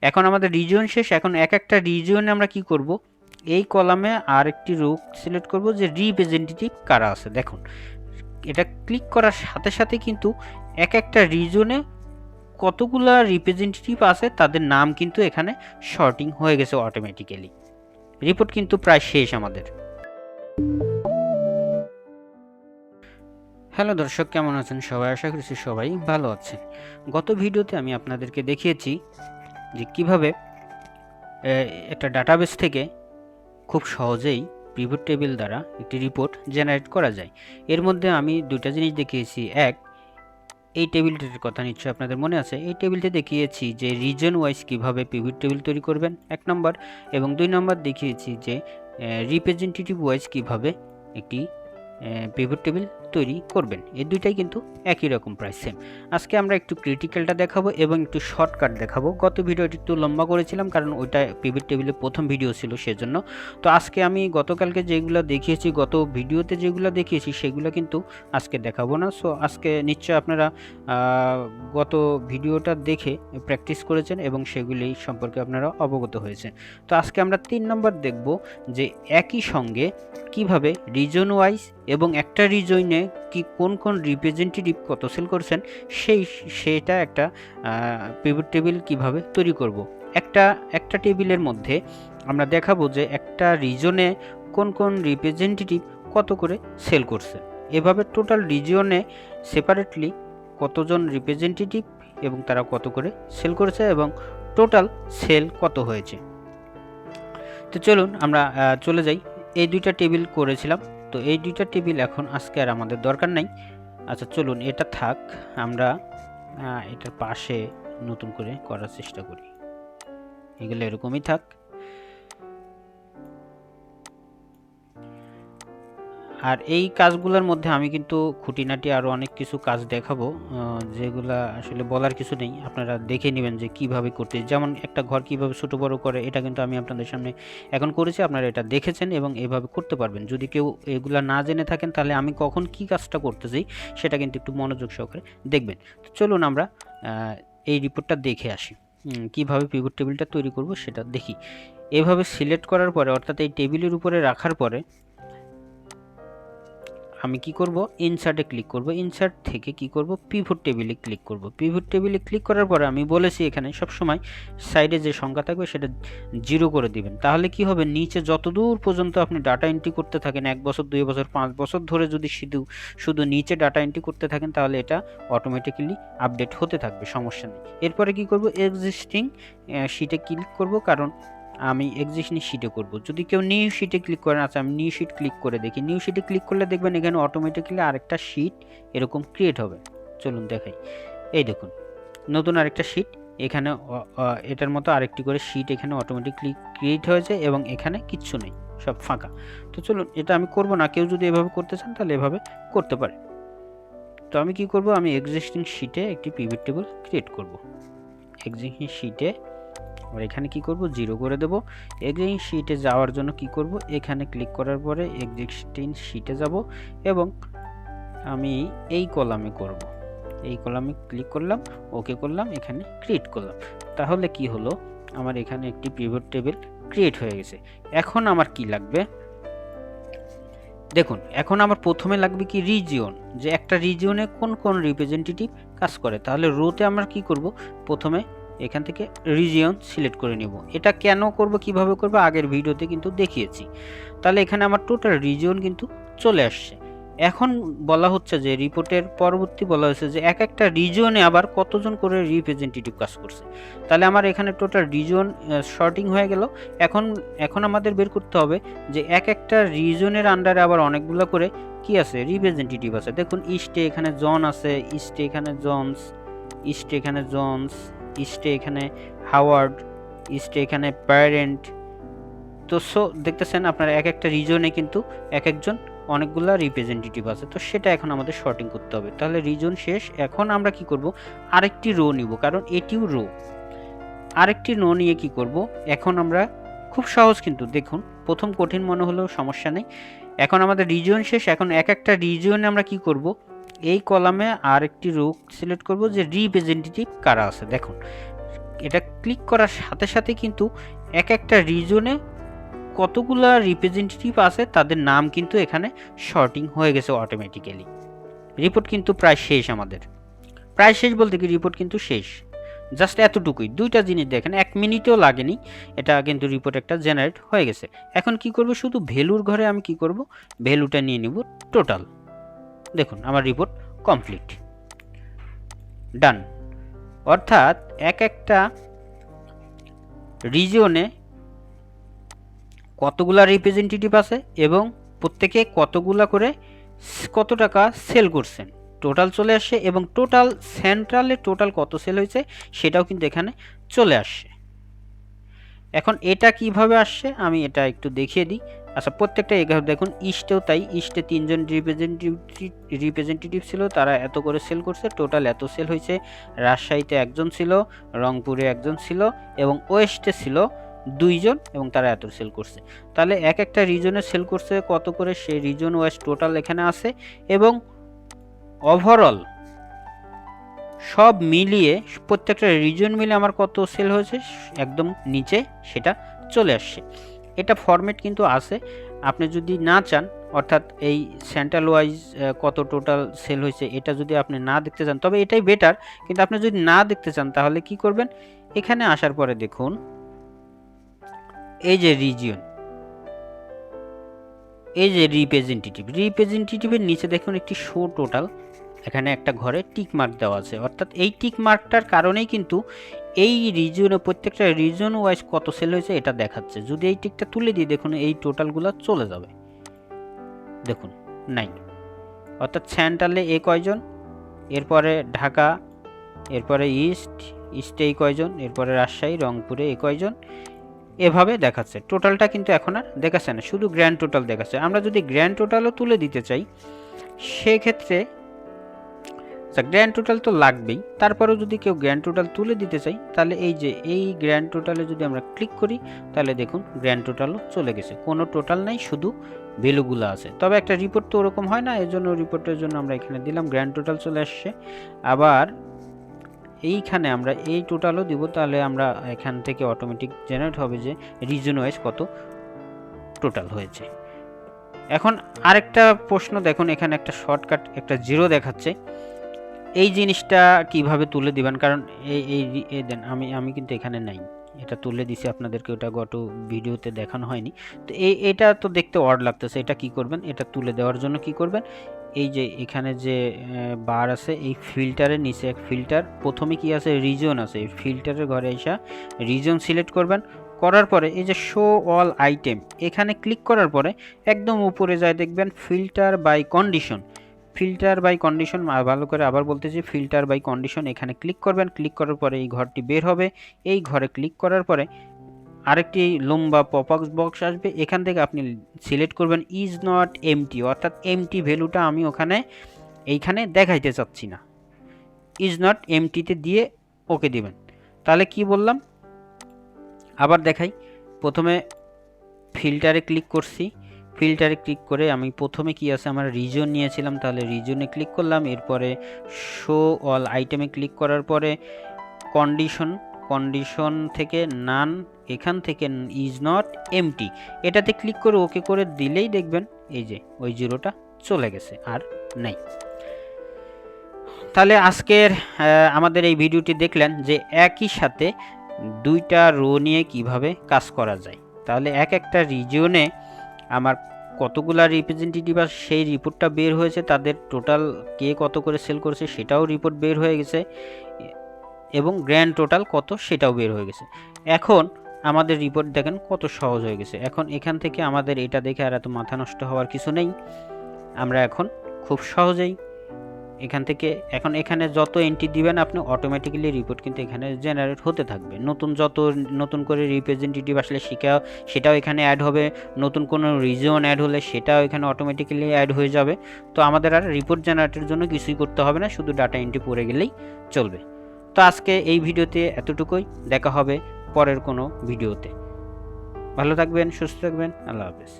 এখন আমাদের রিজিয়ন শেষ। এখন এক একটা রিজিয়নে আমরা কি করব, এই কলামে আর একটি রো সিলেক্ট করব যে রিপ্রেজেন্টেটিভ কারা আছে। দেখুন এটা ক্লিক করার সাথে সাথে কিন্তু এক একটা রিজনে কতগুলা রিপ্রেজেন্টেটিভ আছে তাদের নাম কিন্তু এখানে শর্টিং হয়ে গেছে অটোমেটিক্যালি। রিপোর্ট কিন্তু প্রায় শেষ আমাদের। হ্যালো দর্শক, কেমন আছেন সবাই? আশা করছি সবাই ভালো আছেন। গত ভিডিওতে আমি আপনাদেরকে দেখিয়েছি যে কিভাবে একটা ডাটাবেস থেকে খুব সহজেই পিভট টেবিল দ্বারা একটি রিপোর্ট জেনারেট করা যায়। এর মধ্যে আমি দুইটা জিনিস দেখিয়েছি। এক, এই টেবিলটির কথা নিশ্চয়ই আপনাদের মনে আছে। এই টেবিলটি দেখিয়েছি যে রিজন ওয়াইজ কীভাবে পিভট টেবিল তৈরি করবেন, 1 নম্বর, এবং 2 নম্বর দেখিয়েছি যে রিপ্রেজেন্টেটিভ ওয়াইজ কীভাবে একটি পিভট টেবিল তৈরি করবেন। এই দুইটাই কিন্তু একই রকম, প্রায় সেম। আজকে আমরা একটু ক্রিটিক্যালটা দেখাবো এবং একটু শর্টকাট দেখাবো। গত ভিডিওটি একটু লম্বা করেছিলাম কারণ ওইটা পিভট টেবিলের প্রথম ভিডিও ছিল সেজন্য। তো আজকে আমি গতকালকে যেগুলো দেখিয়েছি, গত ভিডিওতে যেগুলো দেখিয়েছি সেগুলো কিন্তু আজকে দেখাবো না। সো আজকে নিশ্চয় আপনারা গত ভিডিওটা দেখে প্র্যাকটিস করেছেন এবং সেগুলি সম্পর্কে আপনারা অবগত হয়েছেন। তো আজকে আমরা 3 নম্বর দেখব যে একই সঙ্গে কিভাবে রিজন ওয়াইজ এবং একটা রিজনে কি কোন কোন রিপ্রেজেন্টেটিভ কত সেল করছেন সেটা একটা পিভট টেবিল কিভাবে তৈরি করব। একটা টেবিলের মধ্যে আমরা দেখাবো যে একটা রিজনে কোন কোন রিপ্রেজেন্টেটিভ কত করে সেল করছে। এভাবে টোটাল রিজিয়নে সেপারেটলি কতজন রিপ্রেজেন্টেটিভ এবং তারা কত করে সেল করেছে এবং টোটাল সেল কত হয়েছে। তো চলুন আমরা চলে যাই। এই দুইটা টেবিল করেছিলাম, তো এই দুইটা টেবিল এখন আজকে আর আমাদের দরকার নাই। আচ্ছা চলুন এটা থাক, আমরা এটার পাশে নতুন করে করার চেষ্টা করি। এগুলো এরকমই থাক। আর এই কাজগুলোর মধ্যে আমি কিন্তু খুঁটিনাটি আরও অনেক কিছু কাজ দেখাবো, যেগুলা আসলে বলার কিছু নেই, আপনারা দেখে নেবেন যে কিভাবে করতে। যেমন একটা ঘর কিভাবে ছোট বড় করে, এটা কিন্তু আমি আপনাদের সামনে এখন করেছি, আপনারা এটা দেখেছেন এবং এভাবে করতে পারবেন। যদি কেউ এগুলা না জেনে থাকেন তাহলে আমি কখন কি কাজটা করতেছি সেটা কিন্তু একটু মনোযোগ সহকারে দেখবেন। তো চলুন আমরা এই রিপোর্টটা দেখে আসি, কিভাবে পিভট টেবিলটা তৈরি করব সেটা দেখি। এভাবে সিলেক্ট করার পরে, অর্থাৎ এই টেবিলের উপরে রাখার পরে আমি কি করব, ইনসার্টে ক্লিক করব। ইনসার্ট থেকে কি করব, পিভট টেবিলে ক্লিক করব। পিভট টেবিলে ক্লিক করার পরে আমি বলেছি এখানে সবসময় সাইডে যে সংখ্যা থাকবে সেটা 0 করে দিবেন। তাহলে কি হবে, নিচে যতদূর পর্যন্ত আপনি ডাটা এন্ট্রি করতে থাকেন, 1 বছর 2 বছর 5 বছর ধরে যদি শুধু নিচে ডাটা এন্ট্রি করতে থাকেন তাহলে এটা অটোমেটিক্যালি আপডেট হতে থাকবে, সমস্যা নেই। এরপরে কি করব, এক্সিস্টিং শিটে ক্লিক করব, কারণ আমি এক্সিস্টিং শিটে করব। যদি কেউ নিউ শিটে ক্লিক করেন, আচ্ছা আমি নিউ শিট ক্লিক করে দেখি। নিউ শিটে ক্লিক করলে দেখবেন এখানে অটোমেটিক্যালি আরেকটা শিট এরকম ক্রিয়েট হবে। চলুন দেখাই। এই দেখুন নতুন আরেকটা শিট এখানে, এটার মতো আরেকটি করে শিট এখানে অটোমেটিক্যালি ক্রিয়েট হয়েছে এবং এখানে কিচ্ছু নেই, সব ফাঁকা। তো চলুন এটা আমি করব না, কেউ যদি এভাবে করতে চান তাহলে এভাবে করতে পারে। তো আমি কি করব, আমি এক্সিস্টিং শিটে একটি পিভট টেবিল ক্রিয়েট করব। এক্সিস্টিং শিটে আর এখানে কি করব, 0 করে দেব। এক্সিস্টিং শিটে যাওয়ার জন্য কি করব, এখানে ক্লিক করার পরে এক্সিস্টিং শিটে যাব এবং আমি এই কলামে করব। এই কলামে ক্লিক করলাম, ওকে করলাম, এখানে ক্রিয়েট করলাম। তাহলে কি হলো, আমার এখানে একটি পিভট টেবিল ক্রিয়েট হয়ে গেছে। এখন আমার কি লাগবে দেখুন, এখন আমার প্রথমে লাগবে কি, রিজিয়ন, যে একটা রিজিয়নে কোন কোন রিপ্রেজেন্টেটিভ কাজ করে। তাহলে রোতে আমরা কি করব, প্রথমে এখান থেকে রিজিয়ন সিলেক্ট করে নেব। এটা কেন করব, কিভাবে করব আগের ভিডিওতে কিন্তু দেখিয়েছি। তাহলে এখানে আমার টোটাল রিজিয়ন কিন্তু চলে আসছে। এখন বলা হচ্ছে যে রিপোর্টের পরবর্তী বলা হয়েছে যে এক একটা রিজিয়নে আবার কতজন করে রিপ্রেজেন্টেটিভ কাজ করছে। তাহলে আমার এখানে টোটাল রিজিয়ন শর্টিং হয়ে গেল। এখন আমাদের বের করতে হবে যে এক একটা রিজনের আন্ডারে আবার অনেকগুলো করে কি আছে, রিপ্রেজেন্টেটিভ আছে। দেখুন ইস্টে এখানে জন আছে, ইস্টে এখানে জনস, ইস্টে এখানে জনস, ইস্টে এখানে হাওয়ার্ড, ইস্টে এখানে প্যারেন্ট। তো সো দেখতেছেন আপনারা এক একটা রিজনে কিন্তু এক একজন অনেকগুলা রিপ্রেজেন্টেটিভ আছে। তো সেটা এখন আমাদের শর্টিং করতে হবে। তাহলে রিজন শেষ। এখন আমরা কি করব, আরেকটি রো নিব, কারণ এটিও রো। আরেকটি রো নিয়ে কি করব, এখন আমরা খুব সহজ কিন্তু, দেখুন প্রথম কঠিন মনে হলেও সমস্যা নেই। এখন আমাদের রিজিয়ন শেষ। এখন এক একটা রিজিয়নে আমরা কি করব, এই কলামে আরেকটি রো সিলেক্ট করব যে রিপ্রেজেন্টেটিভ কারা আছে। দেখুন এটা ক্লিক করার সাথে সাথে কিন্তু এক একটা রিজনে কতগুলা রিপ্রেজেন্টেটিভ আছে তাদের নাম কিন্তু এখানে শর্টিং হয়ে গেছে অটোমেটিক্যালি। রিপোর্ট কিন্তু প্রায় শেষ আমাদের, প্রায় শেষ বলতে কি রিপোর্ট কিন্তু শেষ, জাস্ট এতটুকুই। দুইটা জিনিস দেখেন, 1 মিনিটও লাগেনি, এটা কিন্তু রিপোর্ট একটা জেনারেট হয়ে গেছে। এখন কি করব, শুধু ভ্যালুর ঘরে আমি কি করব, ভ্যালুটা নিয়ে নিব টোটাল। দেখুন আমার রিপোর্ট কমপ্লিট, ডান। অর্থাৎ এক একটা রিজিয়নে কতগুলা রিপ্রেজেন্টেটিভ আছে এবং প্রত্যেকে কতগুলা করে কত টাকা সেল করছেন টোটাল চলে আসছে, এবং টোটাল সেন্ট্রালে টোটাল কত সেল হয়েছে সেটাও কিন্তু এখানে চলে আসছে। এখন এটা কিভাবে আসছে আমি এটা একটু দেখিয়ে দিই। আচ্ছা, প্রত্যেকটা এগারো দেখুন, ইস্টেও তাই, ইস্টে 3 জন রিপ্রেজেন্টেটিভ ছিল, তারা এত করে সেল করছে, টোটাল এত সেল হয়েছে। রাজশাহীতে 1 জন ছিল, রংপুরে 1 জন ছিল, এবং ওয়েস্টে ছিল 2 জন, এবং তারা এত সেল করছে। তাহলে এক একটা রিজনে সেল করছে কত করে, সেই রিজন ওয়াইজ টোটাল এখানে আছে, এবং ওভারঅল সব মিলিয়ে প্রত্যেকটা রিজন মিলে আমার কত সেল হয়েছে একদম নিচে সেটা চলে আসছে। এটা ফরম্যাট কিন্তু আছে, আপনি যদি না চান, অর্থাৎ এই সেন্ট্রাল ওয়াইজ কত টোটাল সেল হয়েছে এটা যদি আপনি না দেখতে চান, তবে এটাই বেটার। কিন্তু আপনি যদি না দেখতে চান তাহলে কি করবেন, এখানে আসার পরে দেখুন এই যে রিজিয়ন, এই যে রিপ্রেজেন্টেটিভের নিচে দেখুন একটি শো টোটাল, এখানে একটা ঘরে টিক মার্ক দেওয়া আছে। অর্থাৎ এই টিক মার্কটার কারণেই কিন্তু এই রিজিয়নে প্রত্যেকটা রিজন ওয়াইজ কত সেল হয়েছে এটা দেখাচ্ছে। যদি এই টিকটা তুলে দিই দেখুন এই টোটালগুলো চলে যাবে, দেখুন 9। অর্থাৎ সেন্ট্রালে এ কয়জন, এরপরে ঢাকা, এরপরে ইস্টে এই কয়জন, এরপরে রাজশাহী, রংপুরে এ কয়জন, এভাবে দেখাচ্ছে। টোটালটা কিন্তু এখন আর দেখাচ্ছে না, শুধু গ্র্যান্ড টোটাল দেখাচ্ছে। আমরা যদি গ্র্যান্ড টোটালও তুলে দিতে চাই সেক্ষেত্রে গ্র্যান্ড টোটাল তো লাগবেই, তারপরেও যদি কেউ গ্র্যান্ড টোটাল তুলে দিতে চাই তাহলে এই যে এই গ্র্যান্ড টোটালে যদি আমরা ক্লিক করি তাহলে দেখুন গ্র্যান্ড টোটালও চলে গেছে, কোনো টোটাল নাই, শুধু ভ্যালুগুলো আছে। তবে একটা রিপোর্ট তো ওরকম হয় না, এই জন্য রিপোর্টের জন্য আমরা এখানে দিলাম গ্র্যান্ড টোটাল চলে আসছে। আবার এইখানে আমরা এই টোটালও দিব, তাহলে আমরা এখান থেকে অটোমেটিক জেনারেট হবে যে রিজন ওয়াইজ কত টোটাল হয়েছে। এখন আরেকটা প্রশ্ন দেখুন, এখানে একটা শর্টকাট একটা জিরো দেখাচ্ছে, এই জিনিসটা কিভাবে তুলে দিবেন, কারণ এই দেন আমি কিন্তু এখানে নাই, এটা তুলে দিছি আপনাদেরকে, ওটা গত ভিডিওতে দেখানো হয়নি। তো এটা তো দেখতে অড লাগতেছে, এটা কি করবেন, এটা তুলে দেওয়ার জন্য কি করবেন, এই যে এখানে যে বার আছে এই ফিল্টারের নিচে এক ফিল্টার, প্রথমে কি আছে রিজন আছে, এই ফিল্টারের ঘরে এসে রিজন সিলেক্ট করবেন, করার পরে এই যে শো অল আইটেম এখানে ক্লিক করার পরে একদম উপরে যায় দেখবেন filter by condition, filter by condition, ভালো করে আবার বলতেছি ফিল্টার বাই কন্ডিশন, এখানে ক্লিক করবেন। ক্লিক করার পরে এই ঘরটি বের হবে, এই ঘরে ক্লিক করার পরে আরেকটি লম্বা পপআপ বক্স আসবে, এখান থেকে আপনি সিলেক্ট করবেন ইজ নট এমটি, অর্থাৎ এমটি ভ্যালুটা আমি ওখানে এইখানে দেখাইতে চাচ্ছি না, ইজ নট এমটিতে দিয়ে ওকে দিবেন। তাহলে কি বললাম আবার দেখাই, প্রথমে ফিল্টারে ক্লিক করছি, ফিল্টারে ক্লিক করে আমি প্রথমে কি আছে আমার রিজন নিয়েছিলাম, তাহলে রিজনে ক্লিক করলাম, এরপরে শো অল আইটেমে ক্লিক করার পরে কন্ডিশন থেকে নান, এখান থেকে ইজ নট এমটি এটাতে ক্লিক করে ওকে করে দিলেই দেখবেন এই যে ওই জিরোটা চলে গেছে, আর নাই। তাহলে আজকের আমাদের এই ভিডিওটি দেখলেন যে একই সাথে দুইটা রো নিয়ে কিভাবে কাজ করা যায়। তাহলে এক একটা রিজিয়নে আমার কতগুলা রিপ্রেজেন্টেটিভ আছে সেই রিপোর্টটা বের হয়েছে, তাদের টোটাল কে কত করে সেল করেছে সেটাও রিপোর্ট বের হয়ে গেছে, এবং গ্র্যান্ড টোটাল কত সেটাও বের হয়ে গেছে। এখন আমাদের রিপোর্ট দেখেন কত সহজ হয়ে গেছে। এখন এখান থেকে আমাদের এটা দেখে আর এত মাথা নষ্ট হওয়ার কিছু নেই, আমরা এখন খুব সহজেই এখান থেকে এখন এখানে যত এন্ট্রি দিবেন আপনি অটোমেটিক্যালি রিপোর্ট কিন্তু এখানে জেনারেট হতে থাকবে। নতুন করে রিপ্রেজেন্টেটিভ আসলে সেটাও এখানে অ্যাড হবে, নতুন কোনো রিজন অ্যাড হলে সেটাও এখানে অটোমেটিক্যালি অ্যাড হয়ে যাবে। তো আমাদের আর রিপোর্ট জেনারেটের জন্য কিছুই করতে হবে না, শুধু ডাটা এন্ট্রি পড়ে গেলেই চলবে। তো আজকে এই ভিডিওতে এতটুকুই, দেখা হবে পরের কোনো ভিডিওতে। ভালো থাকবেন, সুস্থ থাকবেন, আল্লাহ হাফেজ।